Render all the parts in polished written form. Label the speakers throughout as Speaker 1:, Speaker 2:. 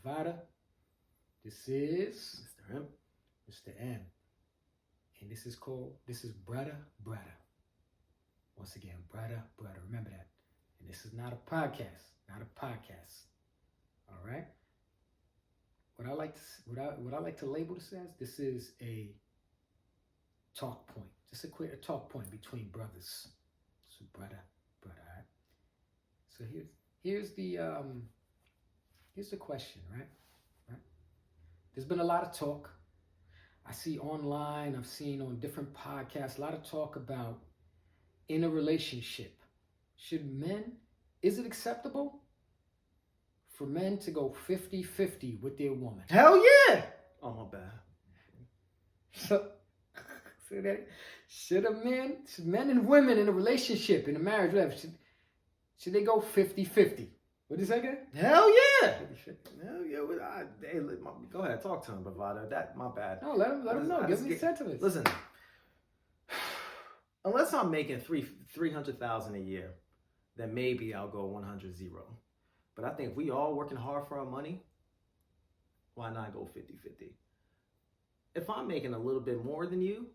Speaker 1: Bavada. This is
Speaker 2: Mr. M.
Speaker 1: Mr. M. And this is Brother. Once again, Brother. Remember that. And this is not a podcast. All right? What I like to label this as, this is a talk point. Just a talk point between brothers. So brother, all right? So here's the question, right? There's been a lot of talk. I see online, I've seen on different podcasts, a lot of talk about in a relationship. Is it acceptable for men to go 50-50 with their woman?
Speaker 2: Hell yeah! Oh, my bad.
Speaker 1: So, should men and women in a relationship, in a marriage, whatever, should they go 50-50? What did you say again?
Speaker 2: Hell yeah! Hell yeah. Hey, go ahead, talk to him, Bavada. My bad.
Speaker 1: No, let him know. Give me sentiments.
Speaker 2: Listen, unless I'm making $300,000 a year, then maybe I'll go 100-0. But I think if we all working hard for our money, why not go 50-50? If I'm making a little bit more than you,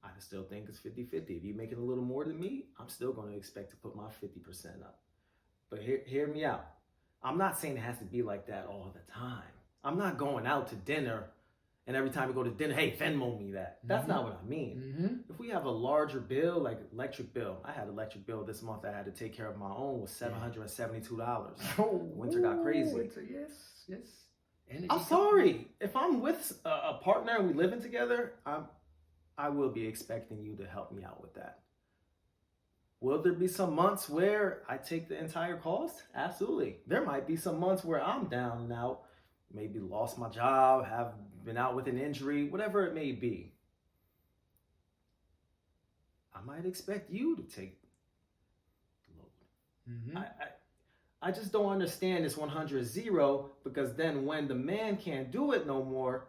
Speaker 2: I still think it's 50-50. If you're making a little more than me, I'm still going to expect to put my 50% up. But hear me out. I'm not saying it has to be like that all the time. I'm not going out to dinner and every time we go to dinner, hey, Venmo me that. That's not what I mean.
Speaker 1: Mm-hmm.
Speaker 2: If we have a larger bill, like electric bill, I had an electric bill this month I had to take care of my own was $772. Winter got crazy.
Speaker 1: Winter, yes. Energy
Speaker 2: I'm sorry. If I'm with a partner and we living together, I will be expecting you to help me out with that. Will there be some months where I take the entire cost? Absolutely. There might be some months where I'm down and out, maybe lost my job, have been out with an injury, whatever it may be. I might expect you to take the load.
Speaker 1: Mm-hmm.
Speaker 2: I just don't understand this 100-0 because then when the man can't do it no more,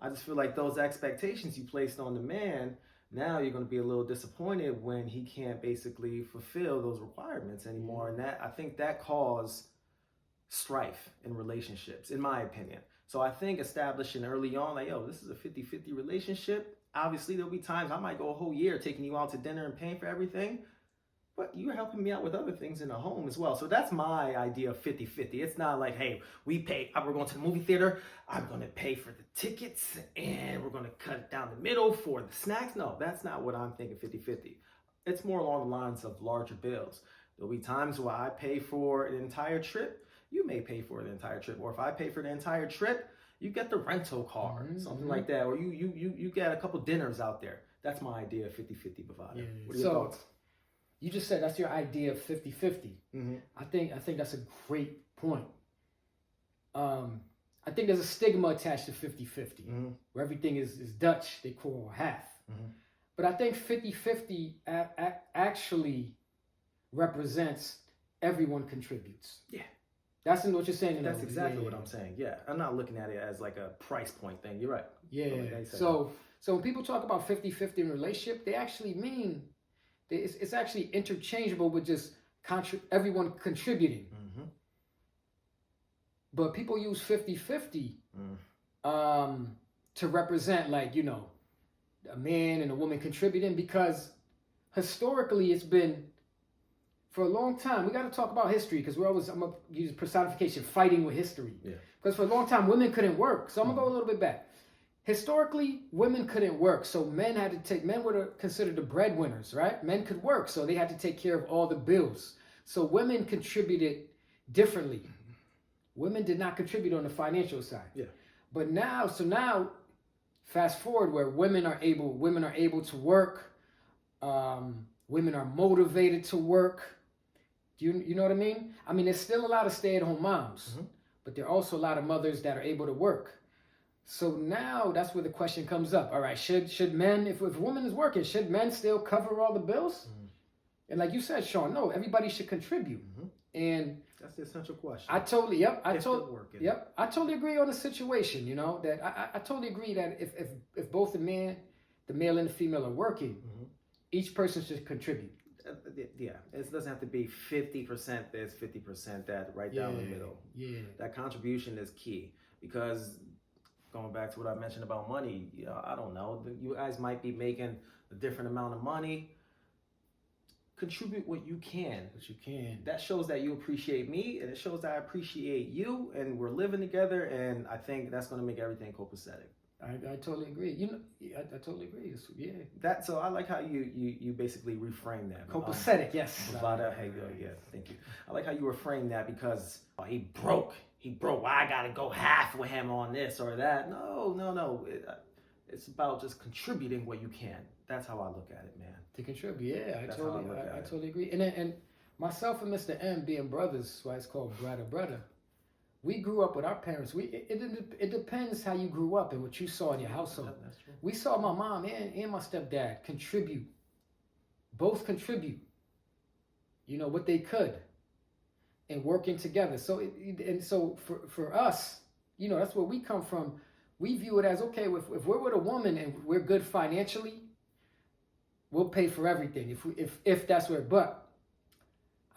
Speaker 2: I just feel like those expectations you placed on the man, now you're going to be a little disappointed when he can't basically fulfill those requirements anymore. And I think that caused strife in relationships, in my opinion. So I think establishing early on, like, yo, this is a 50-50 relationship. Obviously, there'll be times I might go a whole year taking you out to dinner and paying for everything. But you're helping me out with other things in the home as well. So that's my idea of 50-50. It's not like, hey, we're going to the movie theater. I'm going to pay for the tickets and we're going to cut it down the middle for the snacks. No, that's not what I'm thinking 50-50. It's more along the lines of larger bills. There'll be times where I pay for an entire trip. You may pay for the entire trip. Or if I pay for the entire trip, you get the rental car, something like that. Or you get a couple dinners out there. That's my idea of 50-50, Bavada.
Speaker 1: Yeah.
Speaker 2: What are your thoughts?
Speaker 1: You just said that's your idea of 50-50.
Speaker 2: Mm-hmm.
Speaker 1: I think that's a great point. I think there's a stigma attached to 50-50, where everything is Dutch, they call half. But I think 50-50 actually represents everyone contributes.
Speaker 2: Yeah.
Speaker 1: That's what you're saying.
Speaker 2: That's exactly what I'm saying. Yeah. I'm not looking at it as like a price point thing. You're right.
Speaker 1: Yeah.
Speaker 2: Like
Speaker 1: so when people talk about 50-50 in a relationship, they actually mean it's actually interchangeable with just everyone contributing. But people use 50-50 to represent, like, you know, a man and a woman contributing, because historically it's been, for a long time, we got to talk about history because I'm going to use personification, fighting with history. Yeah. Because for a long time, women couldn't work. So I'm going to go a little bit back. Historically, women couldn't work, so men were considered the breadwinners, right? Men could work, so they had to take care of all the bills. So women contributed differently. Women did not contribute on the financial side. Yeah. But now, fast forward where women are able to work. Women are motivated to work. Do you know what I mean? I mean, there's still a lot of stay-at-home moms, but there are also a lot of mothers that are able to work. So now that's where the question comes up. All right, should men, if a woman is working, should men still cover all the bills? And like you said, Sean, no, everybody should contribute. And
Speaker 2: that's the essential question.
Speaker 1: I totally agree on the situation. You know that I totally agree that if both the male and the female are working, each person should contribute.
Speaker 2: Yeah, it doesn't have to be 50% this, 50% that, right down the middle.
Speaker 1: Yeah.
Speaker 2: That contribution is key because going back to what I mentioned about money, I don't know, you guys might be making a different amount of money. Contribute what you can.
Speaker 1: What you can.
Speaker 2: That shows that you appreciate me, and it shows that I appreciate you, and we're living together, and I think that's going to make everything copacetic.
Speaker 1: I totally agree. I totally agree.
Speaker 2: So I like how you basically reframe that.
Speaker 1: Copacetic, yes.
Speaker 2: Bavada, yeah, thank you. I like how you reframe that because he broke. Well, I gotta go half with him on this or that. No. It's about just contributing what you can. That's how I look at it, man.
Speaker 1: To contribute, yeah. I totally agree. And myself and Mr. M being brothers, that's why it's called brother. We grew up with our parents. It depends how you grew up and what you saw in your household.
Speaker 2: That's true.
Speaker 1: We saw my mom and my stepdad both contribute, what they could, and working together. So for us, that's where we come from. We view it as, okay, if we're with a woman and we're good financially, we'll pay for everything if that's where. But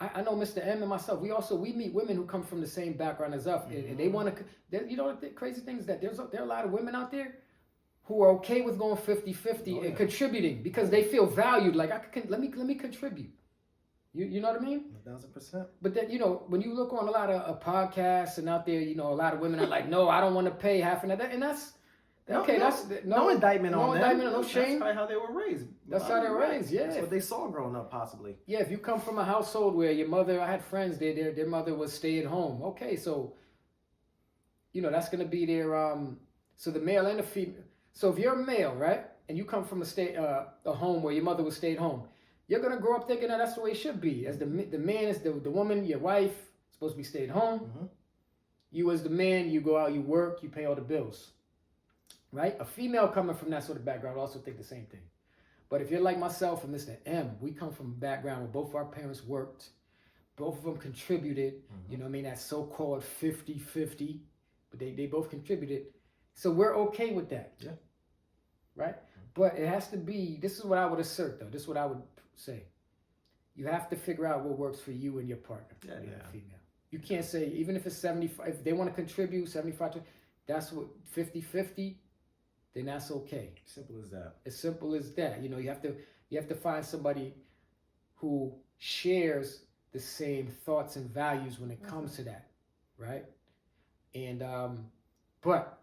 Speaker 1: I know Mr. M and myself, we meet women who come from the same background as us, and they want to, the crazy thing is that there are a lot of women out there who are okay with going 50-50 and contributing because they feel valued. Like, let me contribute. You know what I mean?
Speaker 2: 1,000%.
Speaker 1: But then, when you look on a lot of podcasts and out there, a lot of women are like, no, I don't want to pay half of that. And that's okay. That's
Speaker 2: no indictment on them.
Speaker 1: No shame.
Speaker 2: That's how they were raised.
Speaker 1: That's how they were raised. Yeah.
Speaker 2: That's what they saw growing up, possibly.
Speaker 1: Yeah. If you come from a household where your mother, I had friends, their mother was stay at home. Okay, so that's gonna be their So the male and the female. So if you're a male, right, and you come from a home where your mother would stay at home, you're gonna grow up thinking that that's the way it should be. As the man is the woman, your wife supposed to be stay at home. Mm-hmm. You as the man, you go out, you work, you pay all the bills. Right? A female coming from that sort of background also think the same thing. But if you're like myself and Mr. M, we come from a background where both our parents worked, both of them contributed, that so-called 50-50, but they both contributed. So we're okay with that. Yeah. Right? But it has to be, this is what I would assert though, this is what I would say. You have to figure out what works for you and your partner, female. You can't say, even if it's 75, if they want to contribute 75, that's what 50-50, then that's okay.
Speaker 2: Simple as that.
Speaker 1: As simple as that. You have to find somebody who shares the same thoughts and values when it comes to that, right? And but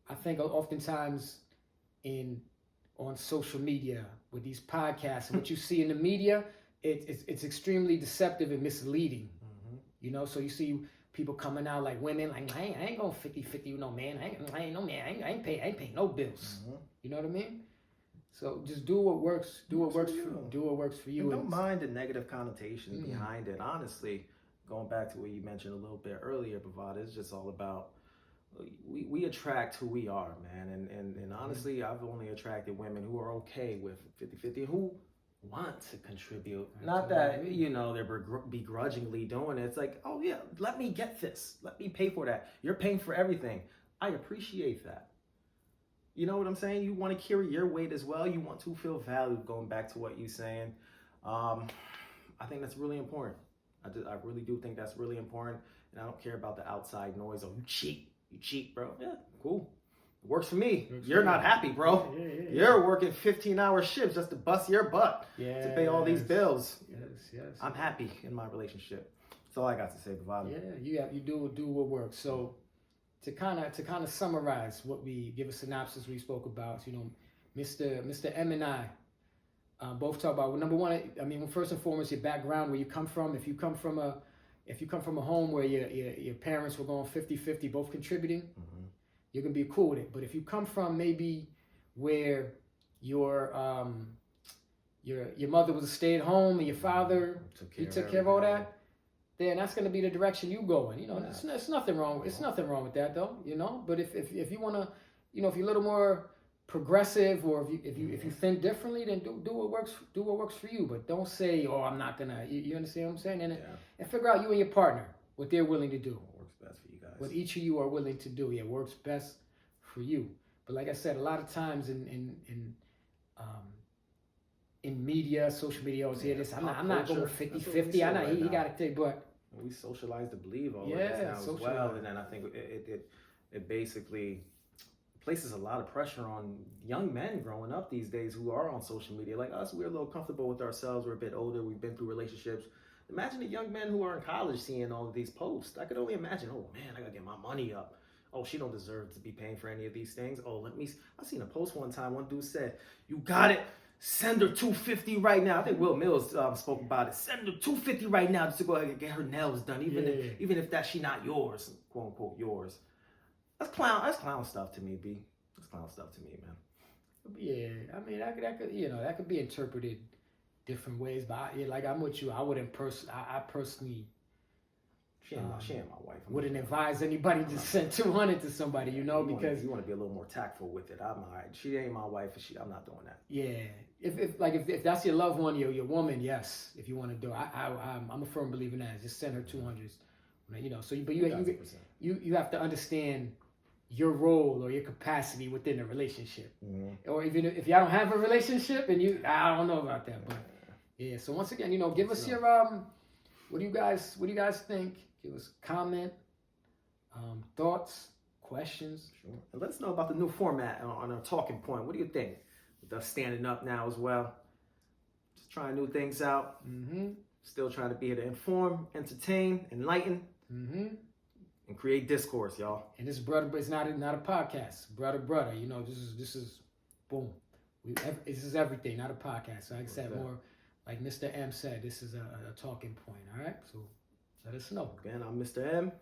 Speaker 1: I think oftentimes on social media with these podcasts and what you see in the media, it's extremely deceptive and misleading. Mm-hmm. So you see people coming out like women, like, I ain't going 50-50 with no man. I ain't paying no bills. Mm-hmm. You know what I mean? So just do what works. Do what works for you.
Speaker 2: And don't mind the negative connotations behind it. Honestly, going back to what you mentioned a little bit earlier, Bavada, it's just all about we attract who we are, man. And honestly, I've only attracted women who are okay with 50-50, who want to contribute. Not that, they're begrudgingly doing it. It's like, oh yeah, let me get this. Let me pay for that. You're paying for everything. I appreciate that. You know what I'm saying? You want to carry your weight as well. You want to feel valued, going back to what you're saying. I think that's really important. I really do think that's really important. And I don't care about the outside noise. Oh, you cheat, bro. Yeah, cool. It works for me. You're not happy, bro. Yeah. You're working 15-hour shifts just to bust your butt to pay all these bills. Yes. I'm happy in my relationship. That's all I got to say, Bavada.
Speaker 1: Yeah, you do what works. So to kind of summarize what we give a synopsis we spoke about, Mr. M and I both talk about, well, number one, first and foremost, your background, where you come from. If you come from a home where your parents were going 50-50, both contributing, you're gonna be cool with it. But if you come from maybe where your mother was a stay-at-home and your father took care of all that, then that's gonna be the direction you go in. It's nothing wrong. It's nothing wrong with that though. But if you wanna, if you're a little more progressive, or if you think differently, then do what works for you. But don't say, oh, I'm not gonna. You understand what I'm saying? And figure out you and your partner what they're willing to do.
Speaker 2: What works best for you guys.
Speaker 1: What each of you are willing to do. Yeah, works best for you. But like I said, a lot of times in media, social media, always hear this. I'm not going
Speaker 2: culture.
Speaker 1: 50-50. I know he got to take, but
Speaker 2: we socialize to believe all of this now as well, and then I think it basically places a lot of pressure on young men growing up these days who are on social media. Like us, we're a little comfortable with ourselves. We're a bit older. We've been through relationships. Imagine the young men who are in college seeing all of these posts. I could only imagine, oh man, I gotta get my money up. Oh, she don't deserve to be paying for any of these things. Oh, I seen a post one time. One dude said, "You got it. Send her $250 right now." I think Will Mills spoke about it. Send her $250 right now just to go ahead and get her nails done, even if that she not yours, quote unquote yours. That's clown stuff to me, B. That's clown stuff to me, man.
Speaker 1: Yeah, I mean that could that could be interpreted different ways. But I'm with you. I wouldn't I personally.
Speaker 2: She ain't my wife.
Speaker 1: Wouldn't advise anybody to send 200 to somebody, because
Speaker 2: you want to be a little more tactful with it. I'm all right. She ain't my wife. I'm not doing that.
Speaker 1: Yeah, if that's your loved one, your woman, yes. If you want to do it, I'm a firm believer in that. Just send her 200s, So, but you have to understand your role or your capacity within a relationship, or even if y'all don't have a relationship and I don't know about that, but yeah. So once again, give us your what do you guys think? Give us comment, thoughts, questions.
Speaker 2: Sure. And let us know about the new format on our talking point. What do you think? With us standing up now as well. Just trying new things out. Still trying to be here to inform, entertain, enlighten, and create discourse, y'all.
Speaker 1: And this it's not a podcast. Brother. This is boom. This is everything, not a podcast. So like I said, more like Mr. M said, this is a talking point. All right. So let us know.
Speaker 2: Again, I'm Mr. M.